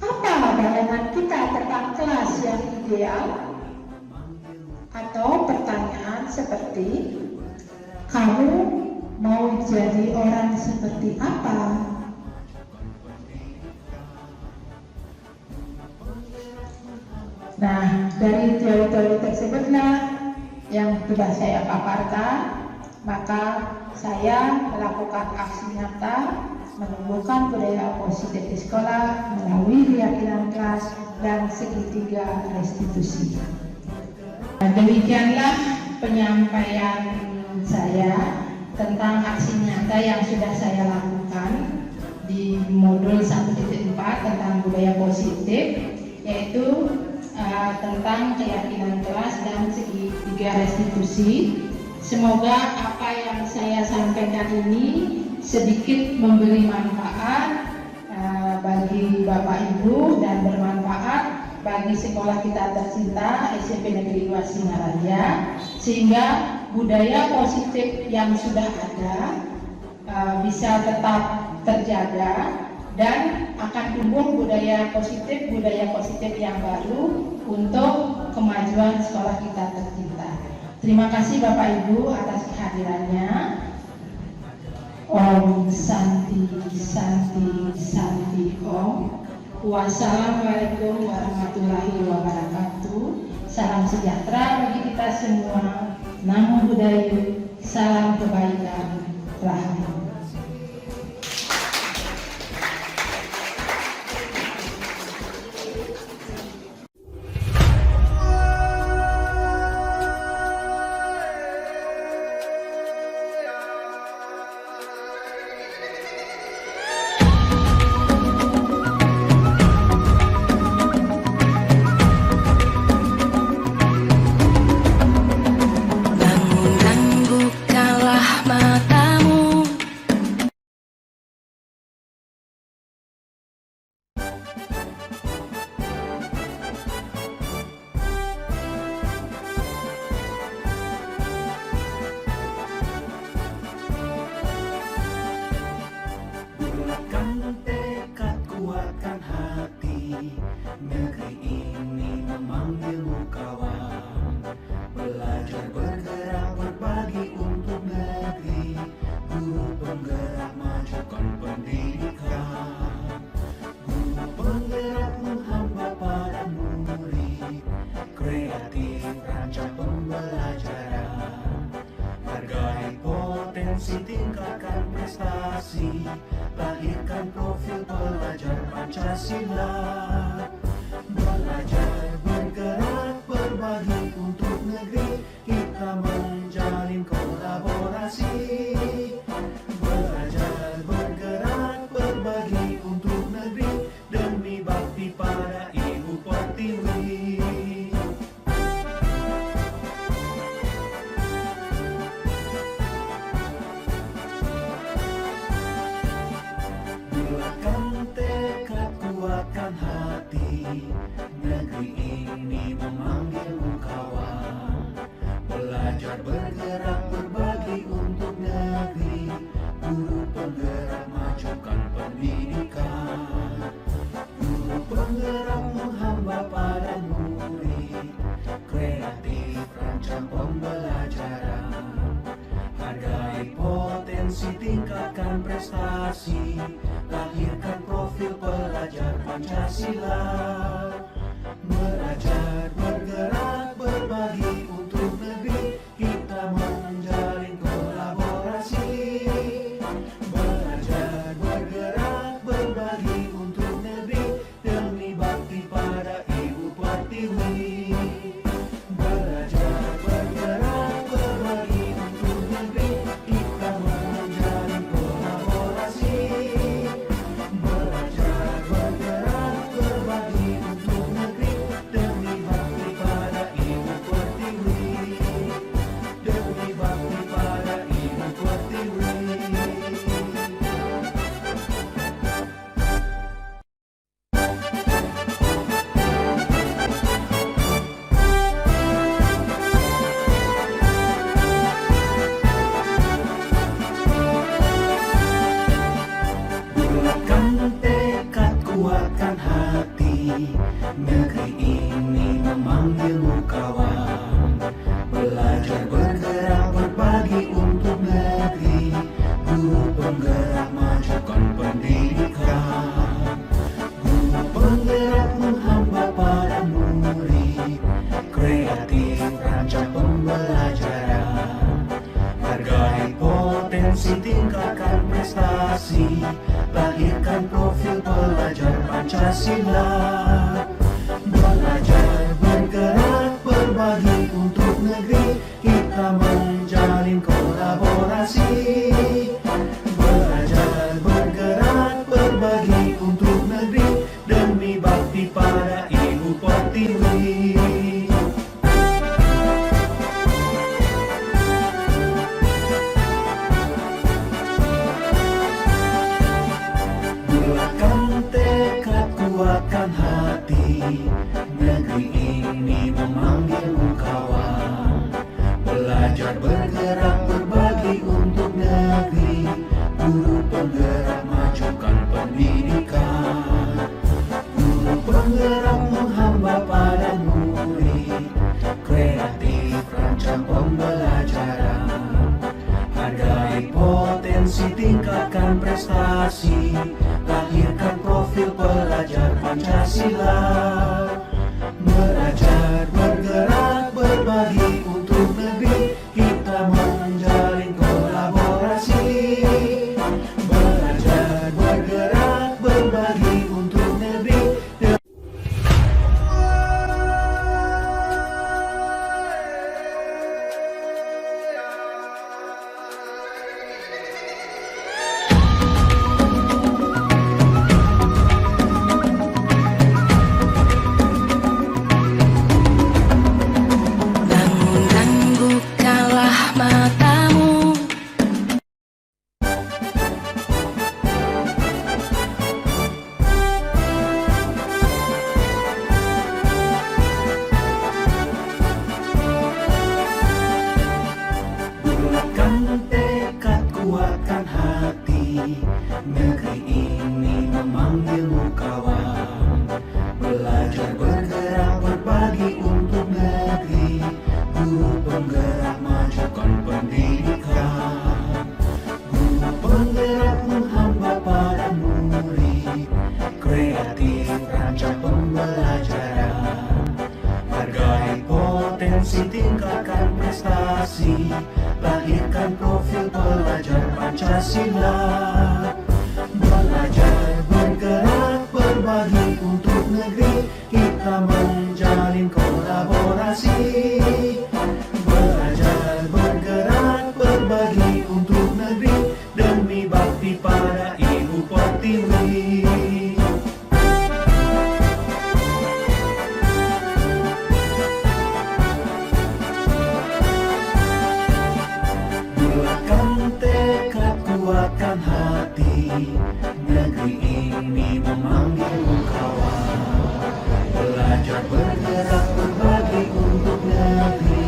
S3: apa bayangan kita tentang kelas yang ideal, atau pertanyaan seperti kamu mau jadi orang seperti apa? Dari teori-teori tersebutlah yang sudah saya paparkan, maka saya melakukan aksi nyata menumbuhkan budaya positif di sekolah melalui keyakinan kelas dan segitiga restitusi. Demikianlah penyampaian saya tentang aksi nyata yang sudah saya lakukan di modul 1.4 tentang budaya positif, yaitu tentang keyakinan kelas dan segitiga restitusi. Semoga apa yang saya sampaikan ini sedikit memberi manfaat bagi Bapak Ibu dan bermanfaat bagi sekolah kita tercinta SMP Negeri 2 Singaraja, sehingga budaya positif yang sudah ada bisa tetap terjaga dan akan tumbuh budaya positif yang baru untuk kemajuan sekolah kita tercinta. Terima kasih Bapak Ibu atas kehadirannya. Om Santi Santi Santi Om. Wassalamualaikum warahmatullahi wabarakatuh. Salam sejahtera bagi kita semua. Namo Buddhaya. Salam kebaikan. Rahmat.
S2: Bangun dan bukalah matamu.
S1: Bulatkan tekad, kuatkan hati. Negeri ini memanggilmu kawan. Belajar, bergerak, berbagi untuk negeri. Guru penggerak, majukan pendidikan. Guru penggerak, menghamba pada murid. Kreatif, rancang pembelajaran. Hargai potensi, tingkatkan prestasi. Lahirkan profil pelajar Pancasila. Belajar, bergerak, berbagi untuk negeri. Kita menjalin kolaborasi. Belajar, bergerak, berbagi untuk negeri. Demi bakti pada Ibu Pertiwi. Bulatkan tekad, kuatkan hati. Negeri ini memanggilmu kawan. Belajar, bergerak, berbagi untuk negeri. Guru penggerak, majukan pendidikan. Guru penggerak, menghamba pada murid. Kreatif, rancang pembelajaran. Hargai potensi, tingkatkan prestasi. Lahirkan profil pelajar Pancasila. Belajar, bergerak, berbagi untuk negeri. Kita menjalin kolaborasi. Belajar, bergerak, berbagi untuk negeri. Demi bakti pada Ibu Pertiwi. Belajar, bergerak, berbagi untuk negeri. Kita menjalin kolaborasi. Belajar, bergerak, berbagi prestasi, lahirkan profil pelajar Pancasila. Belajar, bergerak, berbagi untuk negeri, kita menjalin kolaborasi. Belajar, bergerak, berbagi untuk negeri, demi bakti pada Ibu Pertiwi. Bulatkan tekad, kuatkan hati, negeri ini memanggilmu kawan. Belajar, bergerak, berbagi untuk negeri, guru penggerak, majukan pendidikan. Guru penggerak menghamba pada murid, kreatif rancang pembelajaran. Hargai potensi, tingkatkan prestasi, lahirkan profil pelajar Pancasila. Belajar, bergerak, berbagi untuk negeri, kita menjalin kolaborasi. Belajar, bergerak, berbagi untuk negeri.
S2: Bangun dan bukalah matamu.
S1: Bulatkan tekad, kuatkan hati, negeri ini memanggilmu kawan. Belajar, bergerak, berbagi untuk negeri, guru penggerak, majukan pendidikan. Guru penggerak menghamba pada murid, kreatif rancang pembelajaran. Hargai potensi, tingkatkan prestasi, lahirkan profil pelajar Pancasila. Belajar, bergerak, berbagi untuk negeri, kita menjalin kolaborasi. Belajar, bergerak, berbagi untuk negeri, demi bakti pada Ibu Pertiwi. Bulatkan tekad, kuatkan hati, negeri ini memanggilmu kawan. Belajar, bergerak, berbagi untuk negeri,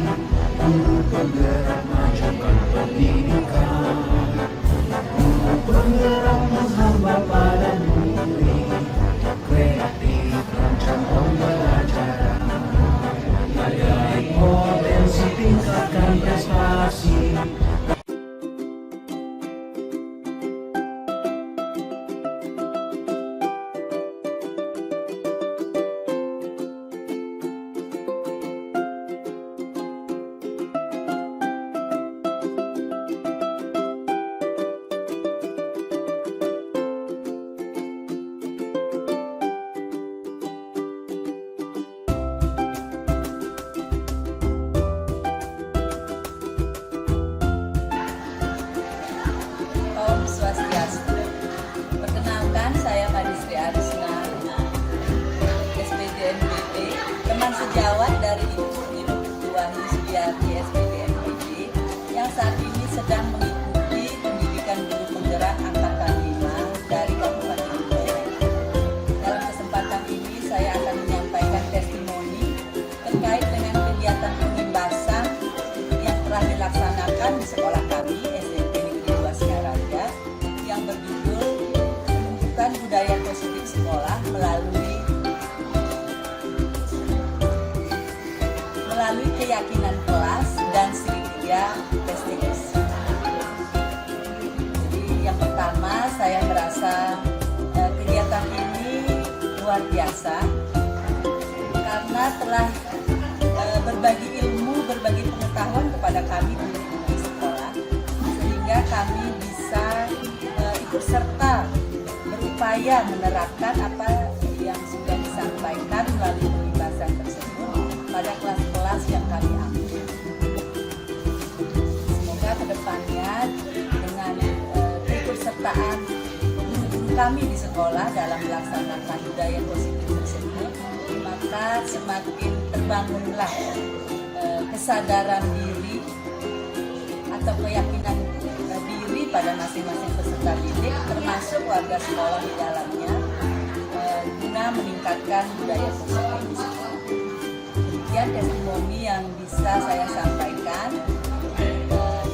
S1: guru penggerak, majukan pendidikan. Guru penggerak menghamba pada murid, kreatif rancang pembelajaran. Hargai potensi, tingkatkan prestasi.
S6: Om Swastiastu. Perkenalkan, saya Madisri Arisna, SPD NPD, teman sejawat dari Ibu Tuwani Sudiati SPD NPD, yang saat ini sedang mengikuti pendidikan guru penggerak angkatan 5 dari Kabupaten Lombok. Dalam kesempatan ini, saya akan menyampaikan testimoni terkait dengan kegiatan pengimbasan yang telah dilaksanakan di sekolah kami, SMP Negeri 2 Singaraja, yang berjudul Menumbuhkan Budaya Positif Sekolah melalui keyakinan kelas dan segitiga prestisius. Jadi yang pertama, saya merasa kegiatan ini luar biasa karena telah berbagi ilmu, berbagi pengetahuan kepada kami guru-guru di sekolah, sehingga kami bisa ikut serta ya menerapkan apa yang sudah disampaikan melalui pembahasan tersebut pada kelas-kelas yang kami ambil. Semoga kedepannya dengan keikutsertaan guru-guru kami di sekolah dalam melaksanakan budaya positif tersebut, maka semakin terbangunlah kesadaran diri atau keyakinan diri pada masing-masing peserta didik, termasuk warga sekolah di dalamnya, guna meningkatkan budaya positif di sekolah. Demikian testimoni yang bisa saya sampaikan.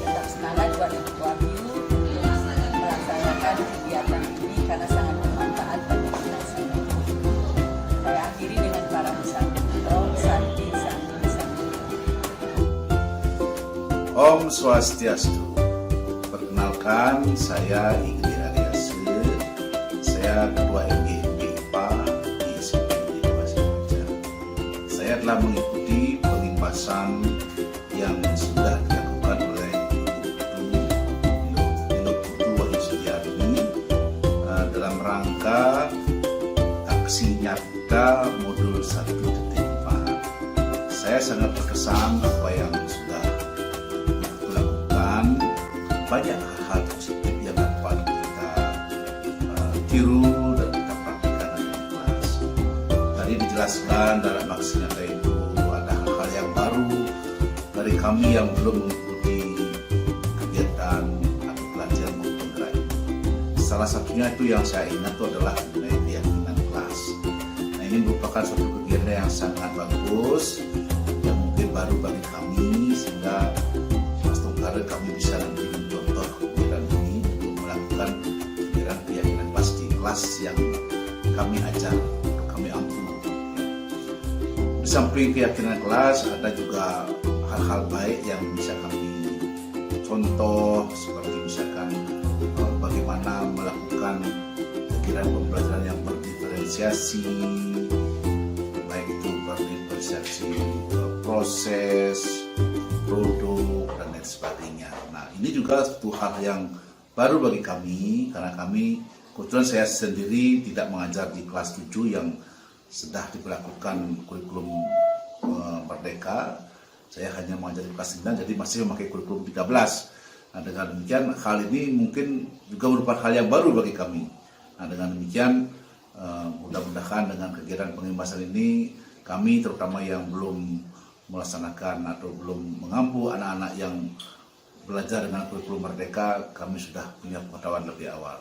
S6: Tetap semangat buat Ibu Wahyu melaksanakan kegiatan ini karena sangat bermanfaat bagi kita semua. Saya akhiri dengan para pesan. Om Santi Santi Santi.
S7: Om Swastiastu. Perkenalkan, saya Igri Aryase. Saya Ketua MGMB IPA di SMP Negeri 2 Singaraja. Saya telah mengikuti pengimbasan yang sudah dilakukan oleh Ibu Putu Wahyu Sugiarni dalam rangka aksi nyata modul 1.4. Saya sangat terkesan apa yang sudah dilakukan. Banyak hal positif yang dapat kita tiru dan kita praktikkan dalam kelas. Tadi dijelaskan dalam aksi nyata itu ada hal-hal yang baru dari kami yang belum mengikuti kegiatan atau pelajaran modul penggerak. Salah satunya itu yang saya ingat itu adalah mengenai keyakinan kelas. Nah, ini merupakan suatu kegiatan yang sangat bagus, yang mungkin baru bagi kami, sehingga Mas Tungkar kami bisa nanti mencontoh kegiatan ini untuk melakukan kegiatan kelas di kelas yang kami ajar, kami ampu. Di samping keyakinan kelas, ada juga hal-hal baik yang bisa kami contoh, seperti misalkan bagaimana melakukan kegiatan pembelajaran yang berdiferensiasi, baik itu berdiferensiasi proses, produk, dan lain sebagainya. Nah, ini juga satu hal yang baru bagi kami, karena kami, kebetulan saya sendiri tidak mengajar di kelas 7 yang sudah diberlakukan kurikulum Merdeka. Saya hanya mengajar di kelas 9, jadi masih memakai kurikulum 13. Nah, dengan demikian, hal ini mungkin juga merupakan hal yang baru bagi kami. Nah, dengan demikian, mudah-mudahan dengan kegiatan pengimbasan ini, kami terutama yang belum melaksanakan atau belum mengampu anak-anak yang belajar dengan kurikulum Merdeka, kami sudah punya pengetahuan lebih awal.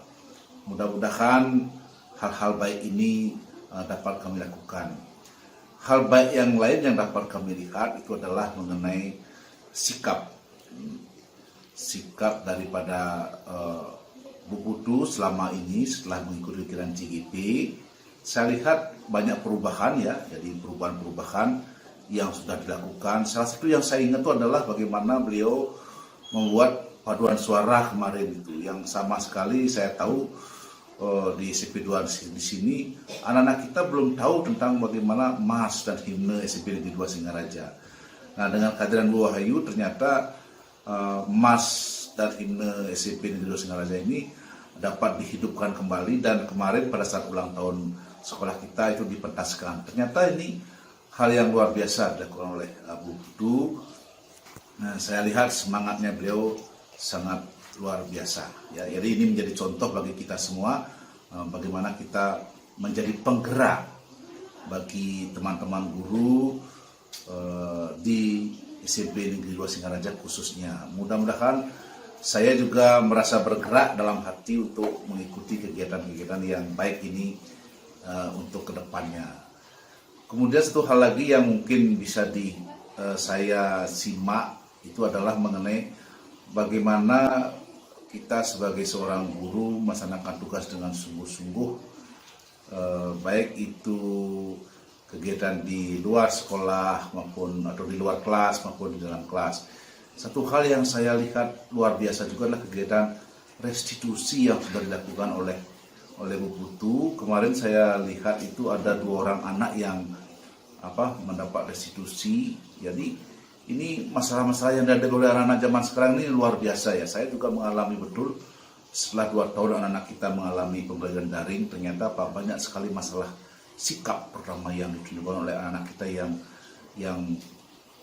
S7: Mudah-mudahan hal-hal baik ini dapat kami lakukan. Hal baik yang lain yang dapat kami lihat itu adalah mengenai sikap daripada Bu Putu selama ini setelah mengikuti kegiatan CGP. Saya lihat banyak perubahan ya, jadi perubahan-perubahan yang sudah dilakukan. Salah satu yang saya ingat itu adalah bagaimana beliau membuat paduan suara kemarin itu, yang sama sekali saya tahu di SMP2 di sini anak-anak kita belum tahu tentang bagaimana mars dan himne SMP Negeri 2 Singaraja. Nah, dengan kehadiran Bu Wahyu ternyata mars dan himne SMP Negeri 2 Singaraja ini dapat dihidupkan kembali, dan kemarin pada saat ulang tahun sekolah kita itu dipentaskan. Ternyata ini hal yang luar biasa dilakukan oleh Bu Putu. Nah, saya lihat semangatnya beliau sangat luar biasa ya. Jadi ini menjadi contoh bagi kita semua, bagaimana kita menjadi penggerak bagi teman-teman guru di SMP Negeri 2 Singaraja khususnya. Mudah-mudahan saya juga merasa bergerak dalam hati untuk mengikuti kegiatan-kegiatan yang baik ini untuk kedepannya. Kemudian satu hal lagi yang mungkin bisa saya simak itu adalah mengenai bagaimana kita sebagai seorang guru melaksanakan tugas dengan sungguh-sungguh, baik itu kegiatan di luar sekolah maupun atau di luar kelas maupun di dalam kelas. Satu hal yang saya lihat luar biasa juga adalah kegiatan restitusi yang sudah dilakukan oleh Bu Putu. Kemarin saya lihat itu ada 2 orang anak yang mendapat restitusi. Jadi ini masalah-masalah yang ada oleh anak-anak zaman sekarang ini luar biasa ya. Saya juga mengalami betul setelah 2 tahun anak-anak kita mengalami pembelajaran daring, ternyata banyak sekali masalah sikap pertama yang ditunjukkan oleh anak-anak kita yang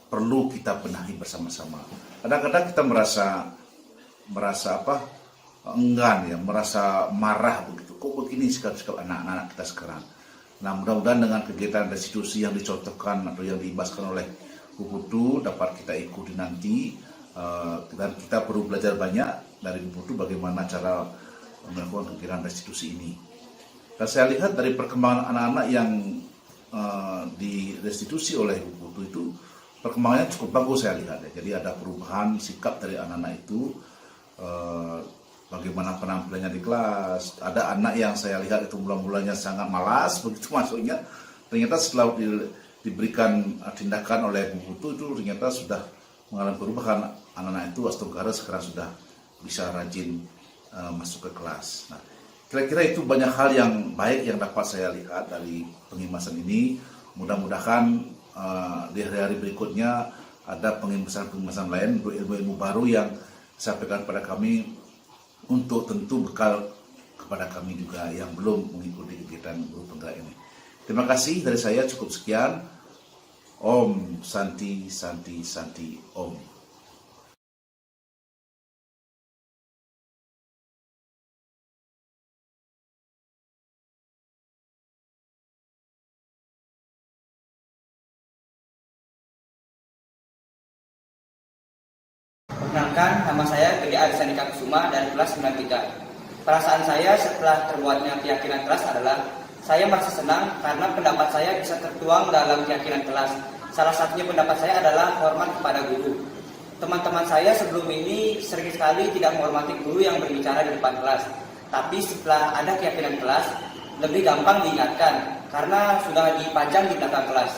S7: perlu kita benahi bersama-sama. Kadang-kadang kita merasa enggan ya, merasa marah begitu. Kok begini sikap-sikap anak-anak kita sekarang? Nah, mudah-mudahan dengan kegiatan restitusi yang dicontohkan atau yang diibaskan oleh Bu Putu dapat kita ikuti nanti, dan kita perlu belajar banyak dari Bu Putu bagaimana cara melakukan kegiatan restitusi ini. Dan saya lihat dari perkembangan anak-anak yang direstitusi oleh Bu Putu itu perkembangannya cukup bagus saya lihat ya. Jadi ada perubahan sikap dari anak-anak itu, bagaimana penampilannya di kelas. Ada anak yang saya lihat itu mula-mulanya sangat malas begitu masuknya, ternyata setelah diberikan tindakan oleh Bu Putu itu ternyata sudah mengalami perubahan. Anak-anak itu Astogara sekarang sudah bisa rajin masuk ke kelas. Nah, kira-kira itu banyak hal yang baik yang dapat saya lihat dari pengimasan ini. Mudah-mudahan di hari-hari berikutnya ada pengimasan lain untuk ilmu-ilmu baru yang disampaikan pada kami, untuk tentu bekal kepada kami juga yang belum mengikuti kegiatan guru penggerak ini. Terima kasih dari saya, cukup sekian. Om Santi Santi Santi Om.
S8: Perkenalkan, nama saya Gede Arisandika Kusuma dari kelas 93. Perasaan saya setelah terbuatnya keyakinan kelas adalah saya merasa senang karena pendapat saya bisa tertuang dalam keyakinan kelas. Salah satunya pendapat saya adalah hormat kepada guru. Teman-teman saya sebelum ini sering sekali tidak menghormati guru yang berbicara di depan kelas. Tapi setelah ada keyakinan kelas, lebih gampang diingatkan karena sudah dipajang di belakang kelas.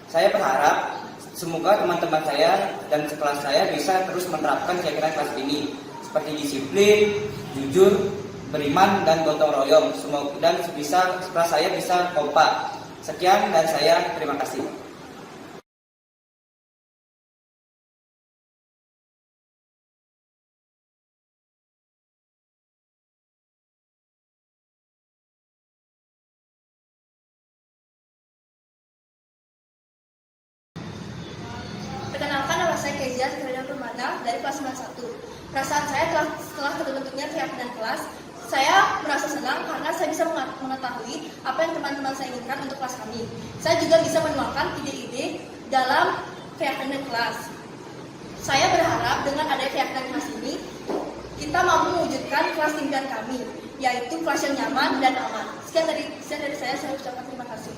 S8: Saya berharap semoga teman-teman saya dan sekelas saya bisa terus menerapkan keyakinan kelas ini seperti disiplin, jujur, beriman, dan gotong royong. Semoga dan kelas saya bisa kompak. Sekian dan saya terima kasih.
S9: Perkenalkan, nama saya Kezia Sekarang Permana dari kelas 91. Perasaan saya setelah terbentuknya keyakinan kelas, saya merasa senang karena saya bisa mengetahui apa yang teman-teman saya inginkan untuk kelas kami. Saya juga bisa menuangkan ide-ide dalam keyakinan kelas. Saya berharap dengan adanya keyakinan kelas ini, kita mampu mewujudkan kelas impian kami, yaitu kelas yang nyaman dan aman. Sekian dari saya ucapkan terima kasih.